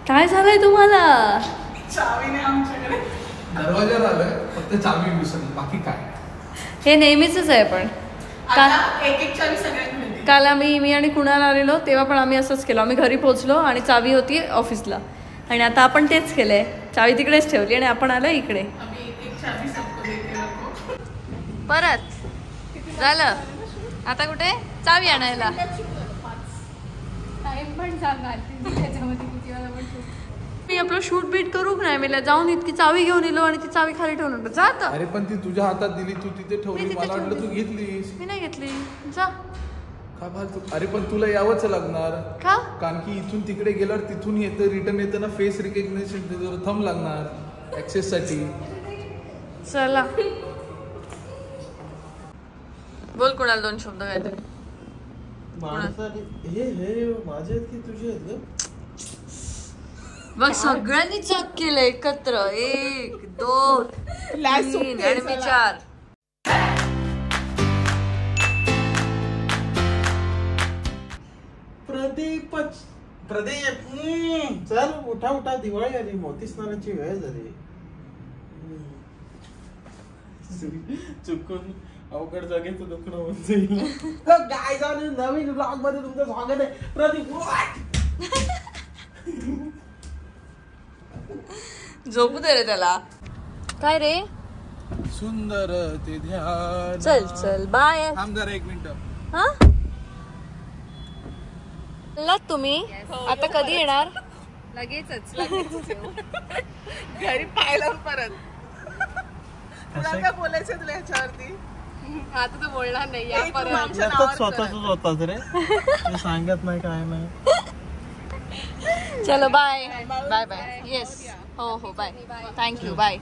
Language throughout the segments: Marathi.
काय झालंय तुम्हाला? चावीने आमच्याकडे दरवाजावर आलोय, फक्त चावी विसरली, बाकी काय. हे नेहमीच आहे. पण एक चावी सगळ्यांना. काल मी आणि कुणाल आलेलो तेव्हा पण आम्ही असंच केलं. आम्ही घरी पोहोचलो आणि चावी होती ऑफिसला, आणि आता आपण तेच केलंय. चावी तिकडेच ठेवली आणि आपण आलो इकडे. परत झालं. आता कुठे चावी आणायला? मी आपलं शूट बीट करू नाही, मला जाऊन इतकी चावी घेऊन येलो आणि ती चावी खाली ठेवून जात. अरे पण ती तुझ्या हातात दिली, तू तिथे ठेवली, मला वाटलं तू घेतलीस. मी नाही घेतली. जा. का फालतू? अरे पण तुला यावंच लागणार का? कारण की इथून तिकडे गेल्यावर तिथून येतं, रिटर्न येताना फेस रिकग्निशन थंब लागणार ऍक्सेस साठी. चला बोल कोणाला दोन शब्द काहीतरी. माझे की तुझे आहेत का? बघ सगळ्यांनी चेक केलं एकत्र. 1 2 3 आणि मी 4. प्रदीप चल उठा उठा, दिवाळी आली, मोती स्नानाची वेळ झाली. चुकून अवघड जागेचं दुखणं होऊन जाईल. काय झालं? नवीन ब्लॉग मध्ये तुमचं स्वागत आहे. प्रदीप झोपू दे रे त्याला. काय रे? सुंदर ते ध्यान. चल चल बाय. थांब जरा 1 मिनिट. हा तुम्ही आता कधी येणार? लगेचच घरी पाहिलं परत. तुला काय बोलायचं तुला ह्याच्यावरती? आता तू बोलणार नाही. या परत स्वतःच होताच रे, सांगत नाही काय नाही. चलो बाय बाय बाय. येस हो हो bye. Thank you bye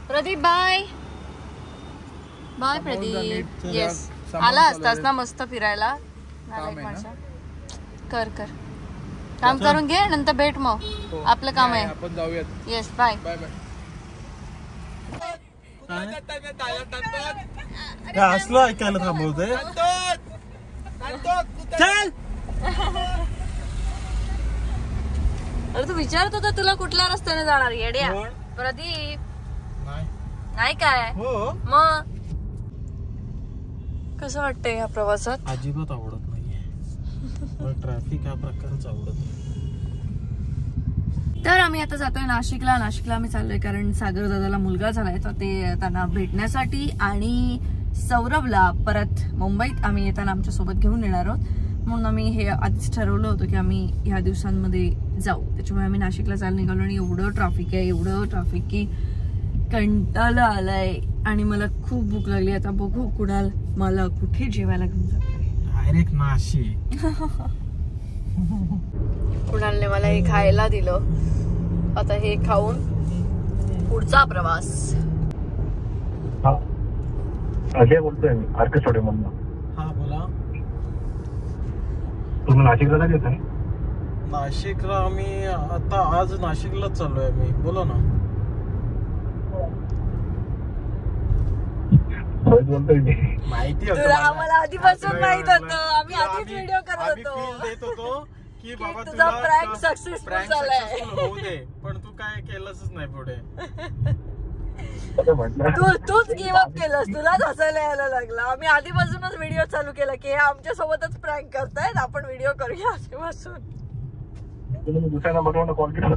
Pradeep. Bye bye Pradeep. Yes आला असतास ना मस्त फिरायला. कर कर काम करून घे, नंतर भेट. मग आपलं काम आहे, आपण जाऊयात. Yes bye bye bye. काय असलं ऐकायला थांबवतोय? चल. अरे तू विचारत होता तुला कुठल्या रस्त्याने जाणार येड्या? प्रदीप नाही काय हो. मग कसं वाटतंय ह्या प्रवासात? अजिबात आवडत नाहीये. ट्रॅफिक हा प्रकारच आवडत नाही. तर आम्ही आता जातोय नाशिकला. नाशिकला आम्ही चाललोय कारण सागर दादाला मुलगा झालाय, तर ते त्यांना भेटण्यासाठी, आणि सौरभला परत मुंबईत आम्ही येताना आमच्या सोबत घेऊन येणार आहोत. म्हणून आम्ही हे आधीच ठरवलं होतं की आम्ही ह्या दिवसांमध्ये जाऊ. त्याच्यामुळे आम्ही नाशिकला जायला निघालो, आणि एवढं ट्रॅफिक की कंटाळा आलाय आणि मला खूप भूक लागली. आता बघू कुणाल मला कुठे जेवायला घेऊन जातोय. डायरेक्ट नाशिक. कुणालने मला हे खायला दिलं. आता हे खाऊन पुढचा प्रवास. अजय बोलतोय मी आर्केस्ट्रोडे मधून. हा बोला. तुम्ही नाशिकला नाही येत आहे? नाशिकला आम्ही आता आज नाशिकलाच चाललोय आम्ही. बोला ना. माहिती तुला आम्हाला आधीपासून माहित होतं. आम्ही आधीच व्हिडिओ करत होतो की बाबा तुझा प्रँक सक्सेसफुल झालाय. होऊ दे, पण तू काय केलंच नाही पुढे. तूच गिव्ह अप केलंस. तुलाच हसायला यायला लागला. आम्ही आधीपासूनच व्हिडिओ चालू केला की हे आमच्या सोबतच प्रँक करतायत, आपण व्हिडिओ करूया आधीपासून. दुसऱ्यांना बघून कॉल केला.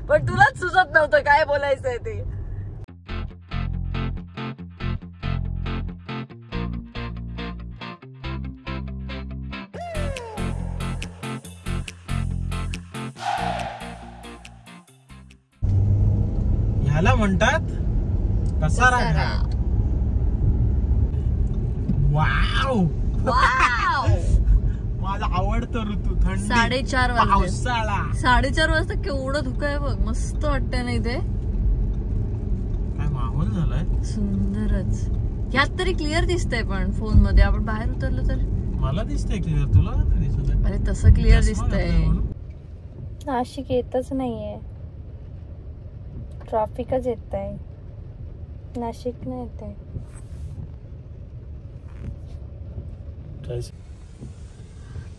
पण तुलाच सुचत नव्हतं काय बोलायचंय ते. ह्याला म्हणतात कसारा घाट. वाव माझा आवडतं ऋतू थंडी. 4:30 पावसाळा. 4:30 वाजता केवढं धुकं आहे बघ. मस्त वाटतंय नाही ते? काय माहोल झालाय. सुंदरच. ह्यात तरी क्लिअर दिसतंय, पण फोन मध्ये आपण बाहेर उतरलो तर मला दिसतंय क्लिअर. तुला दिसत? अरे तसं क्लिअर दिसतंय. नाशिक येतच नाहीये, ट्रॅफिकच येत आहे. नाशिक नाही येत आहे.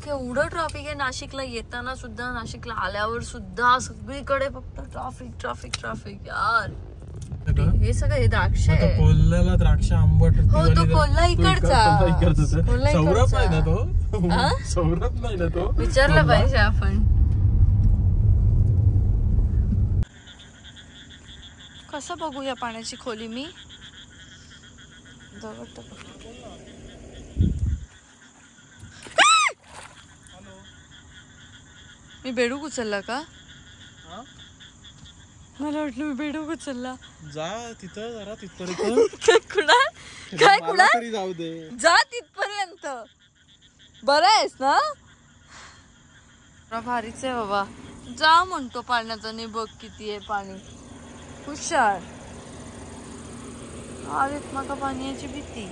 केवढं ट्रॅफिक आहे नाशिकला येताना सुद्धा, नाशिकला आल्यावर सुद्धा सगळीकडे फक्त ट्रॅफिक ट्रॅफिक ट्रॅफिक यार. हे सगळं हे द्राक्ष आहे. कोल्ह्याला द्राक्ष आंबट. हो तो कोल्हा इकडचा. सौरभ नाही ना तो? सौरभ नाही ना तो? विचारलं पाहिजे आपण. कसं बघूया पाण्याची खोली मी जवळ. मी बेडूक उचलला का? मला वाटलं मी बेडूक उचलला. जा तिथं जरा तिथपर्यंत. काय कुणा तरी जाऊ दे. जा तिथपर्यंत. बरं आहेस ना? भारीच आहे बाबा. जा म्हणतो पाण्याचा नाही बघ किती आहे पाणी. हुशार. आलेत माका पाण्याची भीती.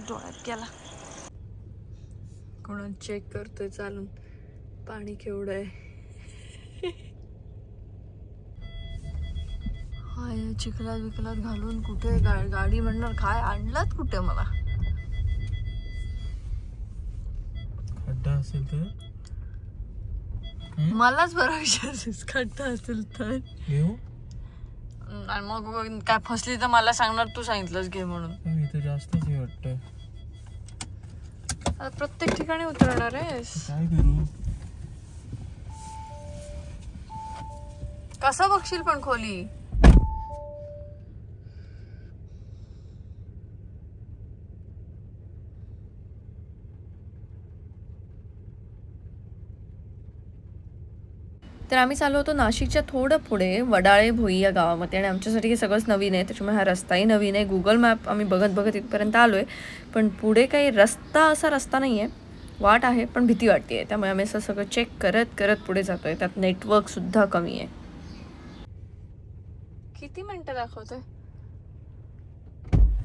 डोळ्यात गेला. कोणा चेक करतोय चालून पाणी केवढं आहे. हाय चिखलात विकलात घालून कुठे गाडी म्हणणार काय आणलात कुठे. मला खड्डा असेल तर मलाच बरा विचारतेस खड्डा असेल तर घेऊ. आणि मग काय फसली तर मला सांगणार तू सांगितलंच घे म्हणून. इथे जास्तच हे वाटतं. प्रत्येक ठिकाणी उतरणार आहेस. काय करू. कसं बघशील पण खोली. तर आम्ही चाललो होतो नाशिकच्या थोडं पुढे वडाळे भोई या गावामध्ये. आणि आमच्यासाठी हे सगळंच नवीन आहे त्याच्यामुळे हा रस्ताही नवीन आहे. गुगल मॅप आम्ही बघत इथपर्यंत आलो आहे पण पुढे काही असा रस्ता नाही आहे. वाट आहे पण भीती वाटते आहे. त्यामुळे आम्ही असं सगळं चेक करत पुढे जातो आहे. त्यात नेटवर्कसुद्धा कमी आहे. किती मिनिटं दाखवतोय.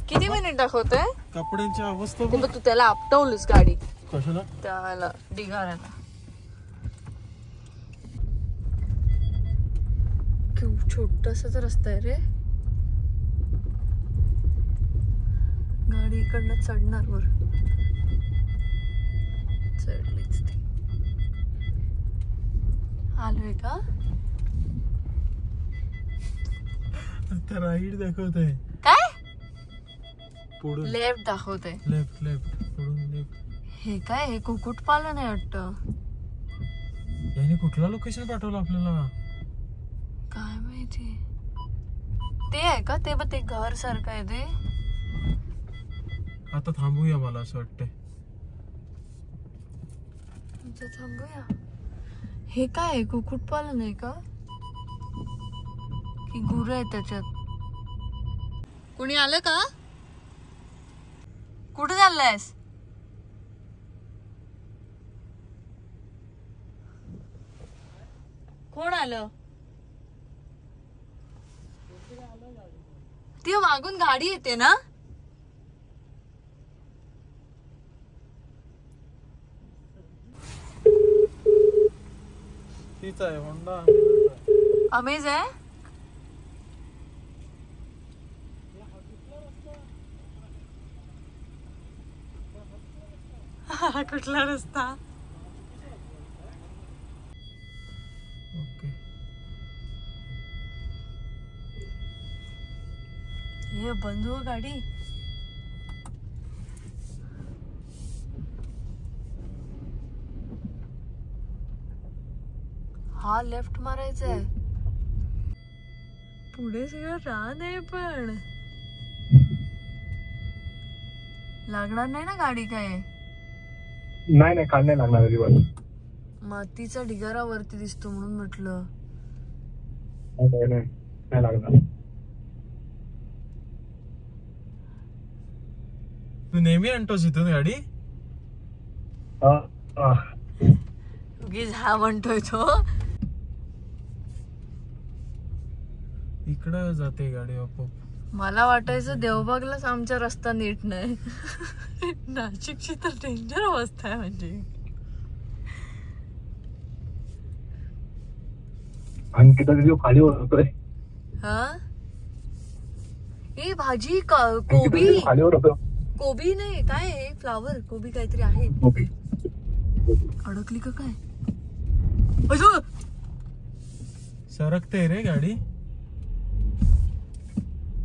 किती मिनिट दाखवतोय. कपड्यांची अवस्था तू त्याला आपटवलीस गाडी. कशाला. त्याला ढिगाऱ्याला. छोटासाच रस्ता आहे रे. गाडी इकडनं चढणार वर. चढलीच ती. आलोय का. आता राईट दाखवतोय. काय पुढून लेफ्ट दाखवतोय. लेफ्ट पुढून लेफ्ट. हे काय हे कुक्कुटपालन आहे वाटतं. याने कुठला लोकेशन पाठवलं आपल्याला काय माहिती. ते आहे का ते बघ ते घर सारखं आहे ते. आता थांबूया मला असं वाटतंय. थांबूया. हे काय आहे कुक्कुटपालन आहे का की गुरं आहे त्याच्यात. कोणी आलं का. कुठे चाललायस. कोण आलं. ती मागून गाडी येते ना. तीच आहे होंडा अमेज आहे. कुठला रस्ता. ओके. ये बंद हो गाडी. हा लेफ्ट मारायचा आहे. पुढे सगळं रान आहे पण लागणार नाही ना गाडी. काय नाही काल नाही लागणार अजिबात. मातीचा ढिगारा वरती दिसतो म्हणून म्हटलं. नाही लागणार. तू नेहमी आणतोस इथून गाडी. उगीच हा म्हणतोय तो. इकडं जाते गाडी आपोआप. मला वाटायचं देवबागलाच आमचा रस्ता नीट नाही. नाशिकची तर डेंजर अवस्था आहे. म्हणजे अंकिता दिदी खाली होतोय. हा ए भाजी कोबी. खालीवर होतो. कोबी नाही काय फ्लावर कोबी काहीतरी आहे. अडकली का काय? सरकते रे गाडी,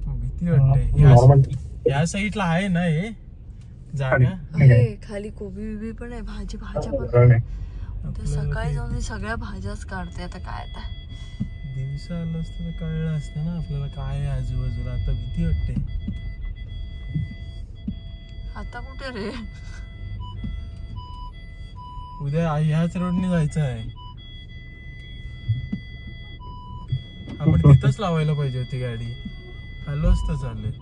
भीती वाटते. या साईडला आहे ना हे जागा, आहे खाली कोबी बिबी पण आहे, भाज्या पण आहे. सकाळी जाऊन सगळ्या भाज्याच काढते. आता काय आता दिवसा आलं असतं तर कळलं असतं ना आपल्याला काय आहे आजूबाजूला. आता भीती वाटते. आता कुठे रे? उद्या ह्याच रोडने जायचं आहे. आपण तिथंच लावायला पाहिजे होती गाडी, आलो असतं चालत.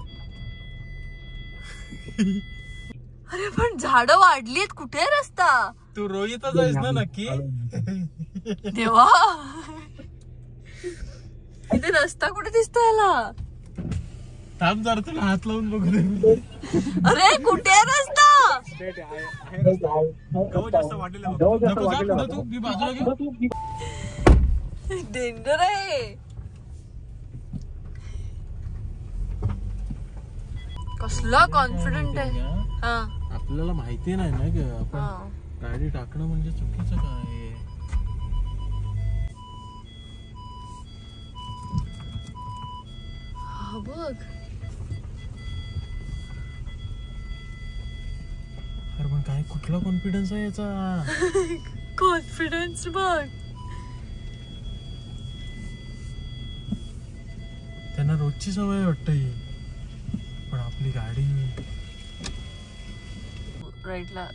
अरे पण झाडं वाढलीत, कुठे रस्ता? तू रोहितच आहेस ना नक्की? देवा, इथे रस्ता कुठे दिसतोय याला? थांब जरा तुला हात लावून बघू दे. अरे कुठे रस्ता? डेंजर आहे. कसला कॉन्फिडंट आहे. आपल्याला माहिती नाही ना ग, आपण गाडी टाकणं म्हणजे चुकीचं काय. हा बघ, अरे पण काय कुठला कॉन्फिडन्स आहे याचा. कॉन्फिडन्स बघ. त्यांना रोजची सवय वाटतं ही, पण आपली गाडी. राईटला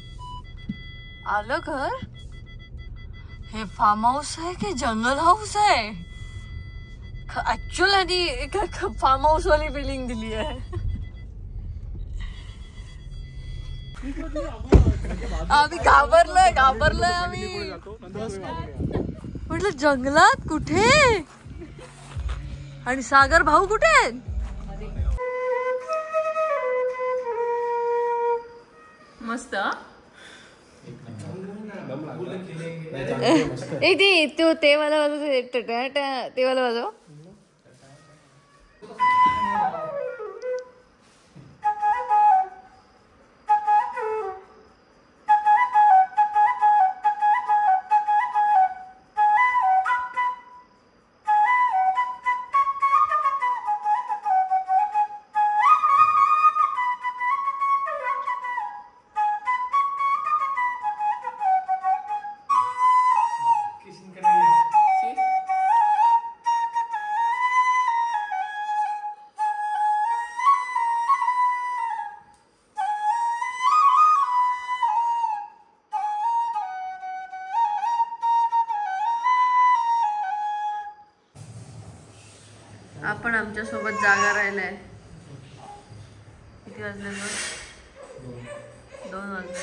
आलं घर. हे फार्म हाऊस आहे की जंगल हाऊस आहे? ऍक्च्युअल आधी फार्म हाऊस वाली फिलिंग दिली आहे. आम्ही घाबरलोय आम्ही. म्हटलं जंगलात कुठे, आणि सागर भाऊ कुठे आहेत? मस्त. ते मला वाजव, ते मला वाजव. आपण आमच्या सोबत जागा राहिलाय. किती वाजले? 2 वाजले.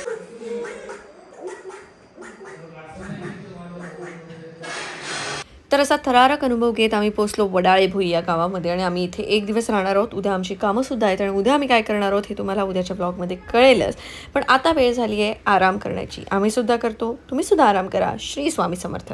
तर असा थरारक अनुभव घेत आम्ही पोहोचलो वडाळे भुई या गावामध्ये, आणि आम्ही इथे 1 दिवस राहणार आहोत. उद्या आमची कामंसुद्धा आहेत, आणि उद्या आम्ही काय करणार आहोत हे तुम्हाला उद्याच्या ब्लॉगमध्ये कळेलच. पण आता वेळ झाली आहे आराम करण्याची. आम्ही सुद्धा करतो, तुम्ही सुद्धा आराम करा. श्री स्वामी समर्थ.